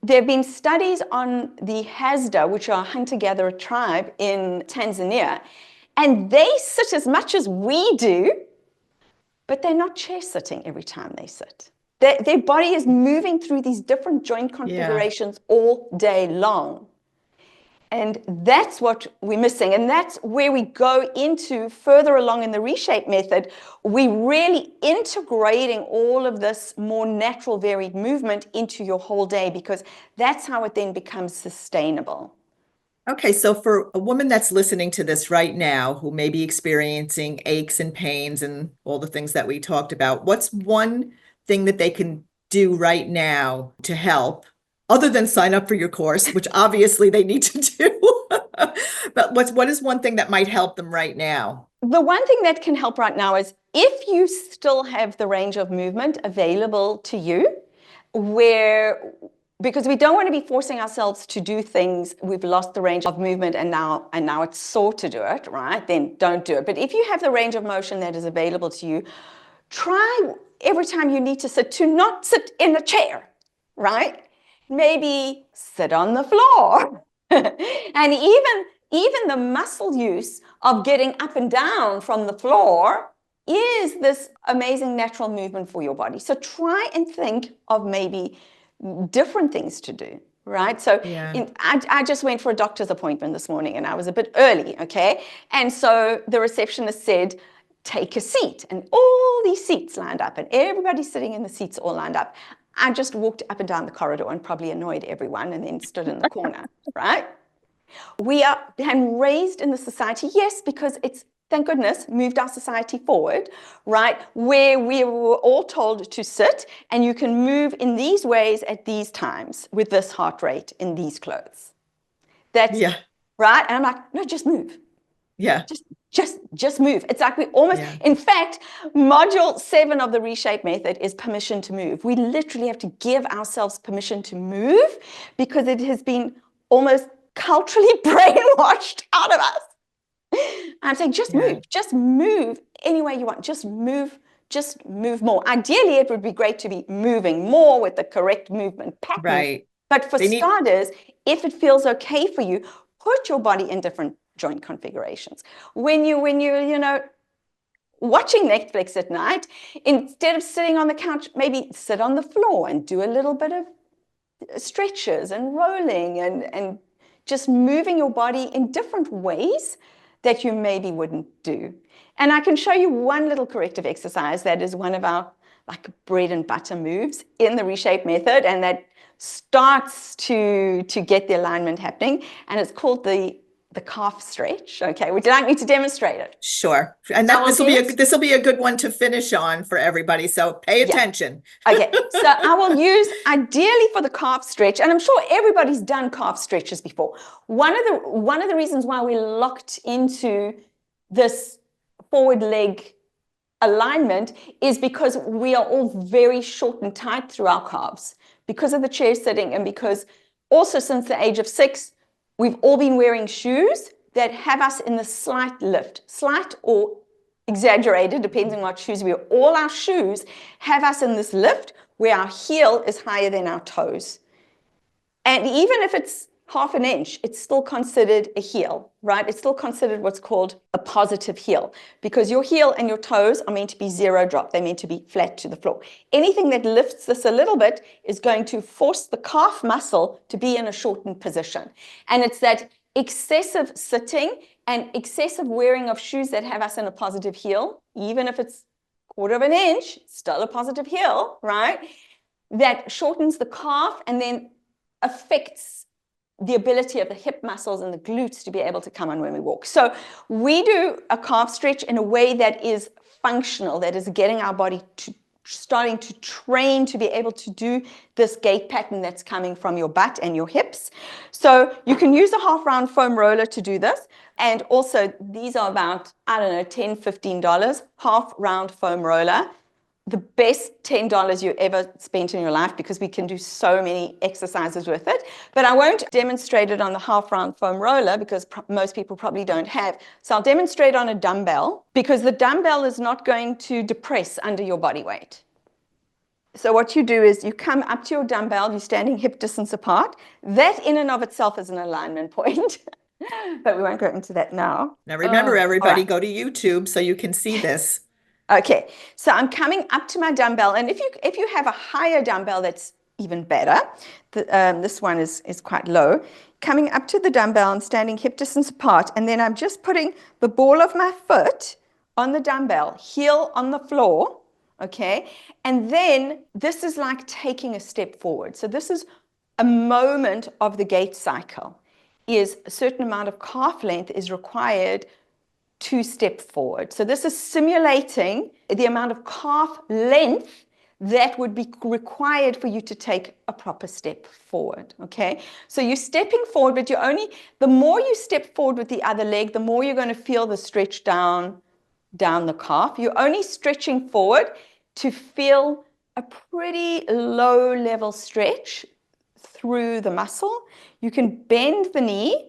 Speaker 3: There have been studies on the Hasda, which are a hunter-gatherer tribe in Tanzania, and they sit as much as we do, but they're not chair sitting every time they sit. Their body is moving through these different joint configurations all day long. And that's what we're missing. And that's where we go into further along in the Reshape method. We really integrating all of this more natural, varied movement into your whole day, because that's how it then becomes sustainable.
Speaker 2: Okay, so for a woman that's listening to this right now, who may be experiencing aches and pains and all the things that we talked about, what's one thing that they can do right now to help, other than sign up for your course, which obviously they need to do? But what is one thing that might help them right now?
Speaker 3: The one thing that can help right now is if you still have the range of movement available to you, because we don't want to be forcing ourselves to do things, we've lost the range of movement and now it's sore to do it, right? Then don't do it. But if you have the range of motion that is available to you, try every time you need to sit to not sit in a chair, right? Maybe sit on the floor. And even the muscle use of getting up and down from the floor is this amazing natural movement for your body. So try and think of maybe different things to do, right? So I just went for a doctor's appointment this morning and I was a bit early, okay? And so the receptionist said, take a seat, and all these seats lined up and everybody's sitting in the seats all lined up. I just walked up and down the corridor and probably annoyed everyone and then stood in the corner, right? We are and raised in the society, yes, because it's, thank goodness, moved our society forward, right? Where we were all told to sit and you can move in these ways at these times with this heart rate in these clothes. That's right. And I'm like, no, just move.
Speaker 2: Yeah.
Speaker 3: Just move. It's like we almost, in fact, module 7 of the Reshape method is permission to move. We literally have to give ourselves permission to move because it has been almost culturally brainwashed out of us. I'm saying just move any way you want. Just move more. Ideally, it would be great to be moving more with the correct movement pattern.
Speaker 2: Right.
Speaker 3: But for starters, if it feels okay for you, put your body in different joint configurations. When you're watching Netflix at night, instead of sitting on the couch, maybe sit on the floor and do a little bit of stretches and rolling and just moving your body in different ways that you maybe wouldn't do. And I can show you one little corrective exercise that is one of our like bread and butter moves in the Reshape method, and that starts to get the alignment happening, and it's called the calf stretch. Okay, would you like me to demonstrate it?
Speaker 2: Sure. And this will be a good one to finish on for everybody. So pay attention.
Speaker 3: Okay. So I will use ideally for the calf stretch, and I'm sure everybody's done calf stretches before. One of the reasons why we're locked into this forward leg alignment is because we are all very short and tight through our calves because of the chair sitting, and because also since the age of 6, we've all been wearing shoes that have us in the slight lift, slight or exaggerated, depending on what shoes we wear. All our shoes have us in this lift where our heel is higher than our toes. And even if it's half an inch, it's still considered a heel, right? It's still considered what's called a positive heel, because your heel and your toes are meant to be zero drop. They're meant to be flat to the floor. Anything that lifts this a little bit is going to force the calf muscle to be in a shortened position. And it's that excessive sitting and excessive wearing of shoes that have us in a positive heel, even if it's 1/4 of an inch, still a positive heel, right? That shortens the calf and then affects the ability of the hip muscles and the glutes to be able to come on when we walk. So we do a calf stretch in a way that is functional, that is getting our body to starting to train to be able to do this gait pattern that's coming from your butt and your hips. So you can use a half round foam roller to do this. And also these are about, I don't know, $10, $15, half round foam roller. The best $10 you ever spent in your life, because we can do so many exercises with it. But I won't demonstrate it on the half round foam roller because most people probably don't have. So I'll demonstrate on a dumbbell, because the dumbbell is not going to depress under your body weight. So what you do is you come up to your dumbbell, you're standing hip distance apart. That in and of itself is an alignment point. But we won't go into that now.
Speaker 2: Now remember, everybody,
Speaker 3: right.
Speaker 2: go to YouTube so you can see this.
Speaker 3: Okay, so I'm coming up to my dumbbell, and if you have a higher dumbbell, that's even better. This one is quite low. Coming up to the dumbbell, I'm standing hip distance apart, and then I'm just putting the ball of my foot on the dumbbell, heel on the floor, okay? And then this is like taking a step forward. So this is a moment of the gait cycle, is a certain amount of calf length is required to step forward. So this is simulating the amount of calf length that would be required for you to take a proper step forward, okay? So you're stepping forward, but the more you step forward with the other leg, the more you're going to feel the stretch down the calf. You're only stretching forward to feel a pretty low level stretch through the muscle. You can bend the knee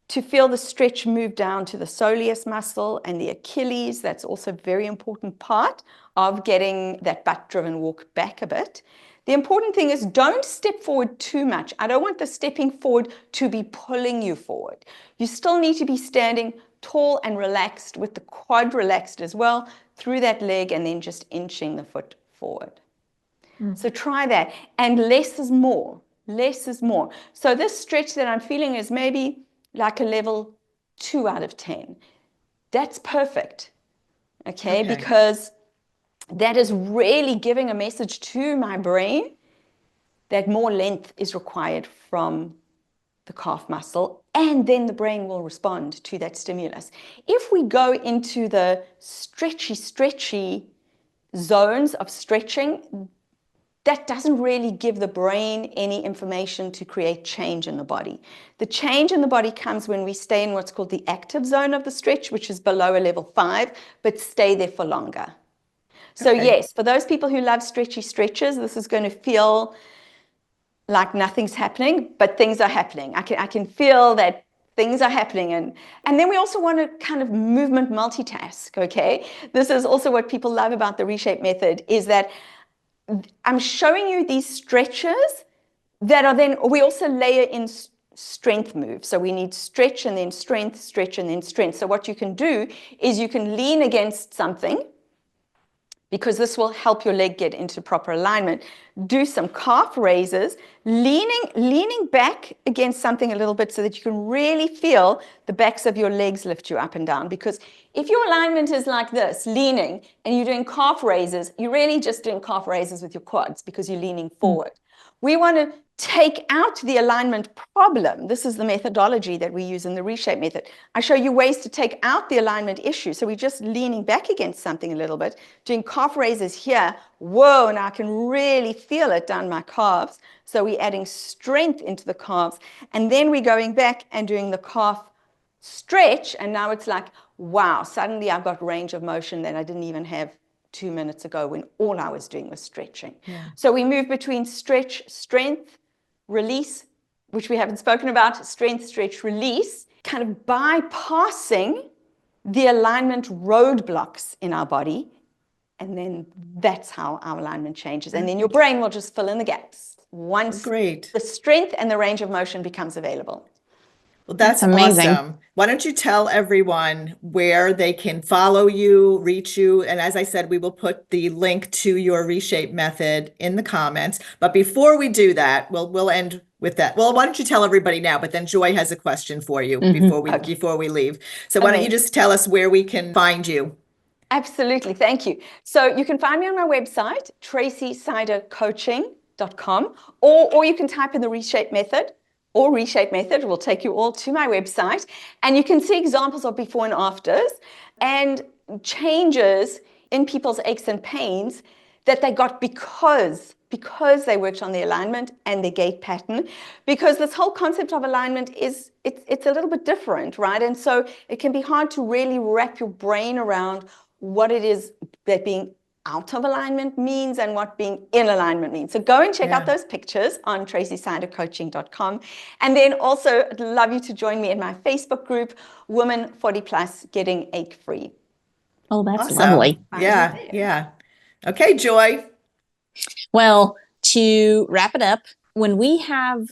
Speaker 3: to feel the stretch move down to the soleus muscle and the Achilles. That's also a very important part of getting that butt-driven walk back a bit. The important thing is don't step forward too much. I don't want the stepping forward to be pulling you forward. You still need to be standing tall and relaxed with the quad relaxed as well through that leg, and then just inching the foot forward. So try that. And less is more. Less is more. So this stretch that I'm feeling is maybe like a level 2 out of 10. That's perfect, okay? Because that is really giving a message to my brain that more length is required from the calf muscle, and then the brain will respond to that stimulus. If we go into the stretchy zones of stretching, that doesn't really give the brain any information to create change in the body. The change in the body comes when we stay in what's called the active zone of the stretch, which is below a level 5, but stay there for longer. So yes, for those people who love stretchy stretches, this is going to feel like nothing's happening, but things are happening. I can feel that things are happening. And then we also want to kind of movement multitask, okay? This is also what people love about the Reshape Method, is that I'm showing you these stretches that are then, we also layer in strength moves. So we need stretch and then strength, stretch and then strength. So what you can do is you can lean against something, because this will help your leg get into proper alignment. Do some calf raises, leaning back against something a little bit so that you can really feel the backs of your legs lift you up and down. Because if your alignment is like this, leaning, and you're doing calf raises, you're really just doing calf raises with your quads because you're leaning forward. We want to take out the alignment problem. This is the methodology that we use in the Reshape Method. I show you ways to take out the alignment issue. So we're just leaning back against something a little bit, doing calf raises here. Whoa, and I can really feel it down my calves. So we're adding strength into the calves. And then we're going back and doing the calf stretch. And now it's like, wow, suddenly I've got range of motion that I didn't even have 2 minutes ago when all I was doing was stretching. So we move between stretch, strength, release, which we haven't spoken about, strength, stretch, release, kind of bypassing the alignment roadblocks in our body. And then that's how our alignment changes. And then your brain will just fill in the gaps once the strength and the range of motion becomes available.
Speaker 2: Well, that's
Speaker 1: amazing.
Speaker 2: Awesome. Why don't you tell everyone where they can follow you, reach you? And as I said, we will put the link to your Reshape Method in the comments. But before we do that, we'll end with that. Well, why don't you tell everybody now? But then Joy has a question for you before we leave. So why don't you just tell us where we can find you?
Speaker 3: Absolutely. Thank you. So you can find me on my website, tracyseidercoaching.com, or you can type in the Reshape Method or Reshape Method. It will take you all to my website, and you can see examples of before and afters and changes in people's aches and pains that they got because they worked on their alignment and their gait pattern, because this whole concept of alignment it's a little bit different, right? And so it can be hard to really wrap your brain around what it is that being out of alignment means and what being in alignment means. So go and check out those pictures on tracyseidercoaching.com. And then also, I'd love you to join me in my Facebook group, Women 40 Plus Getting Ache Free.
Speaker 1: Oh, that's
Speaker 2: Awesome.
Speaker 1: lovely.
Speaker 2: Yeah, yeah. Okay, Joy.
Speaker 1: Well, to wrap it up, when we have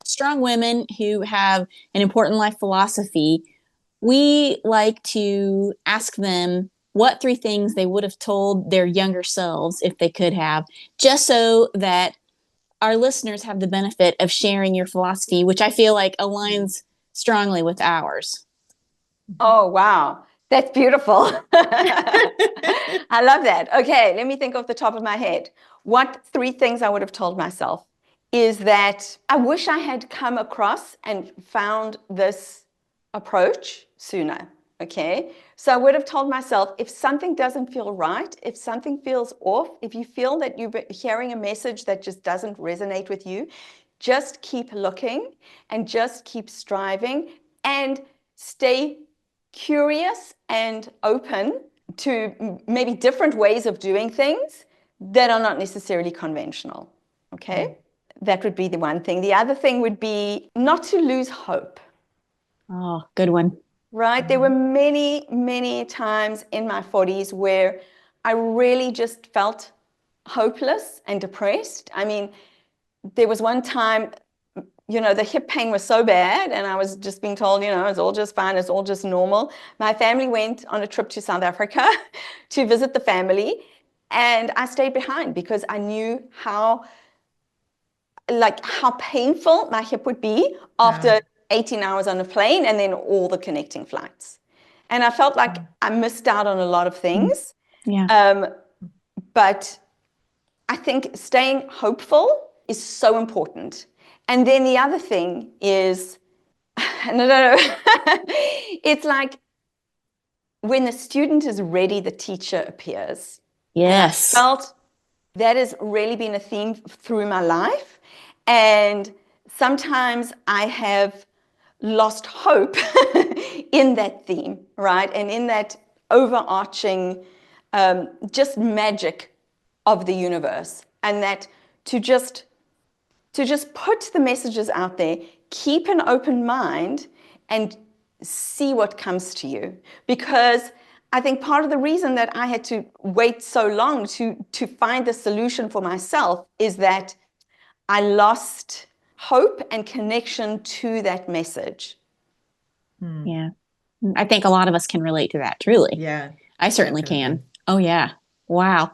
Speaker 1: strong women who have an important life philosophy, we like to ask them what 3 things they would have told their younger selves if they could have, just so that our listeners have the benefit of sharing your philosophy, which I feel like aligns strongly with ours.
Speaker 3: Oh, wow. That's beautiful. I love that. Okay, let me think off the top of my head. What 3 things I would have told myself is that I wish I had come across and found this approach sooner. Okay, so I would have told myself, if something doesn't feel right, if something feels off, if you feel that you're hearing a message that just doesn't resonate with you, just keep looking and just keep striving and stay curious and open to maybe different ways of doing things that are not necessarily conventional. Okay, that would be the one thing. The other thing would be not to lose hope.
Speaker 1: Oh, good one.
Speaker 3: Right? There were many, many times in my 40s where I really just felt hopeless and depressed. I mean, there was one time, the hip pain was so bad and I was just being told, it's all just fine, it's all just normal. My family went on a trip to South Africa to visit the family, and I stayed behind because I knew how painful my hip would be after 18 hours on a plane and then all the connecting flights. And I felt like I missed out on a lot of things.
Speaker 1: Yeah.
Speaker 3: But I think staying hopeful is so important. And then the other thing is, no. It's like when the student is ready, the teacher appears.
Speaker 1: Yes.
Speaker 3: And I felt that has really been a theme through my life. And sometimes I have lost hope in that theme, right? And in that overarching just magic of the universe. And that to just put the messages out there, keep an open mind and see what comes to you. Because I think part of the reason that I had to wait so long to find the solution for myself is that I lost hope and connection to that message.
Speaker 1: Yeah. I think a lot of us can relate to that, truly.
Speaker 2: Yeah.
Speaker 1: I certainly can. Oh, yeah. Wow.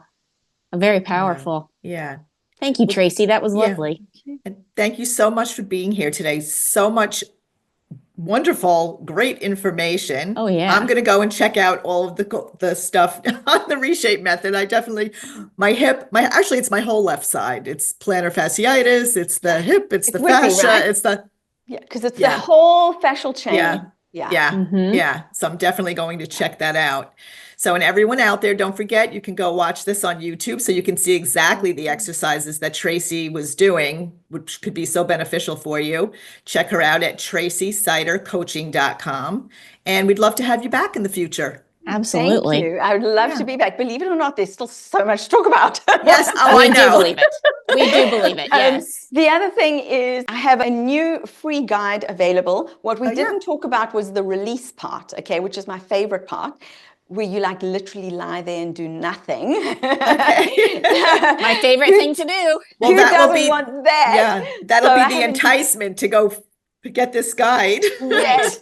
Speaker 1: Very powerful.
Speaker 2: Yeah.
Speaker 1: Thank you, Tracy. That was lovely.
Speaker 2: And thank you so much for being here today. So much wonderful, great information.
Speaker 1: Oh, yeah.
Speaker 2: I'm going to go and check out all of the stuff on the Reshape Method. I definitely, my hip, actually, it's my whole left side. It's plantar fasciitis. It's the hip. It's the fascia.
Speaker 3: Right?
Speaker 2: It's the...
Speaker 3: Yeah, because it's the whole fascial chain.
Speaker 2: Yeah. So I'm definitely going to check that out. So, and everyone out there, don't forget, you can go watch this on YouTube so you can see exactly the exercises that Tracy was doing, which could be so beneficial for you. Check her out at tracyseidercoaching.com. And we'd love to have you back in the future.
Speaker 1: Absolutely.
Speaker 3: Thank you. I would love to be back. Believe it or not, there's still so much to talk about.
Speaker 2: Yes. Oh, I know.
Speaker 1: We do believe it. We do believe it. Yes.
Speaker 3: The other thing is I have a new free guide available. What we didn't talk about was the release part, okay, which is my favorite part, where you literally lie there and do nothing.
Speaker 1: Okay. My favorite thing to do.
Speaker 2: Well,
Speaker 3: Who doesn't want that?
Speaker 2: Yeah, that'll be the enticement to go get this guide.
Speaker 3: Yes.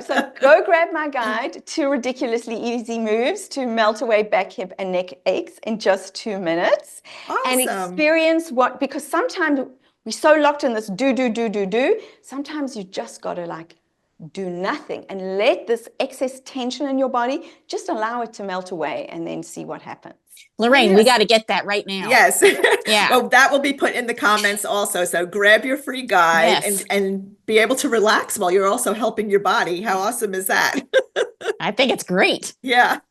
Speaker 3: So go grab my guide, 2 ridiculously easy moves to melt away back, hip, and neck aches in just 2 minutes.
Speaker 2: Awesome.
Speaker 3: And experience because sometimes we're so locked in this do. Sometimes you just got to do nothing and let this excess tension in your body, just allow it to melt away and then see what happens.
Speaker 1: Lorraine, we got to get that right now.
Speaker 2: Yes.
Speaker 1: Yeah.
Speaker 2: Well, that will be put in the comments also. So grab your free guide and be able to relax while you're also helping your body. How awesome is that?
Speaker 1: I think it's great.
Speaker 2: Yeah.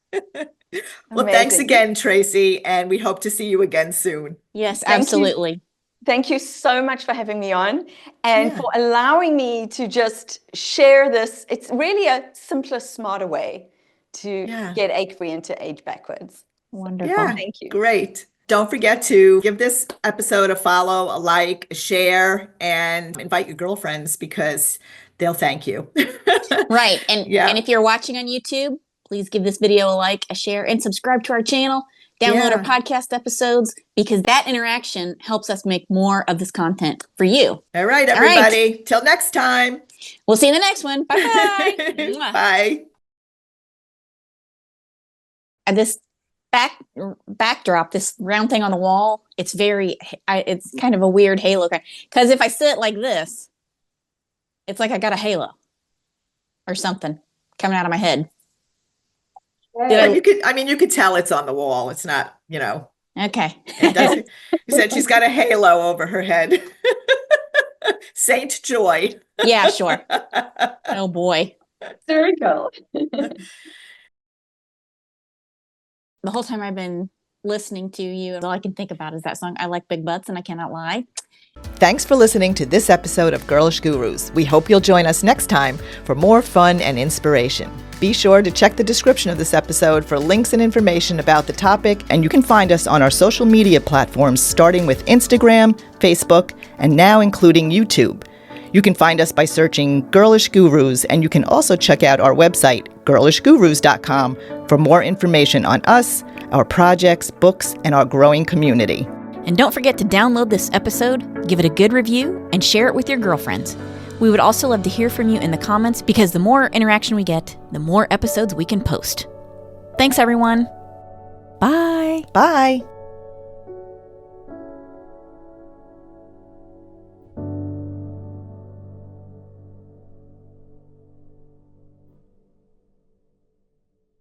Speaker 2: Well, thanks
Speaker 3: Amazing.
Speaker 2: again, Tracy, and we hope to see you again soon.
Speaker 1: Yes,
Speaker 3: Thank you.
Speaker 1: absolutely.
Speaker 3: Thank you so much for having me on and
Speaker 2: Yeah.
Speaker 3: for allowing me to just share this. It's really a simpler, smarter way to
Speaker 2: Yeah.
Speaker 3: get ache-free and to age backwards.
Speaker 1: Wonderful.
Speaker 2: Yeah,
Speaker 3: Thank you.
Speaker 2: great. Don't forget to give this episode a follow, a like, a share, and invite your girlfriends because they'll thank you.
Speaker 1: Right. And
Speaker 2: Yeah.
Speaker 1: if you're watching on YouTube, please give this video a like, a share, and subscribe to our channel. Download our podcast episodes because that interaction helps us make more of this content for you.
Speaker 2: All right, everybody. Till next time.
Speaker 1: We'll see you in the next one. Bye-bye.
Speaker 2: Bye.
Speaker 1: And this backdrop, this round thing on the wall, it's it's kind of a weird halo. Because if I sit like this, it's like I got a halo or something coming out of my head.
Speaker 2: Well, you could tell it's on the wall. It's not,
Speaker 1: Okay.
Speaker 2: You said she's got a halo over her head. Saint Joy.
Speaker 1: Yeah, sure. Oh boy.
Speaker 3: Very cool.
Speaker 1: The whole time I've been listening to you, all I can think about is that song, I Like Big Butts and I Cannot Lie.
Speaker 2: Thanks for listening to this episode of Girlish Gurus. We hope you'll join us next time for more fun and inspiration. Be sure to check the description of this episode for links and information about the topic, and you can find us on our social media platforms starting with Instagram, Facebook, and now including YouTube. You can find us by searching Girlish Gurus, and you can also check out our website, girlishgurus.com, for more information on us, our projects, books, and our growing community.
Speaker 1: And don't forget to download this episode, give it a good review, and share it with your girlfriends. We would also love to hear from you in the comments because the more interaction we get, the more episodes we can post. Thanks, everyone. Bye.
Speaker 2: Bye.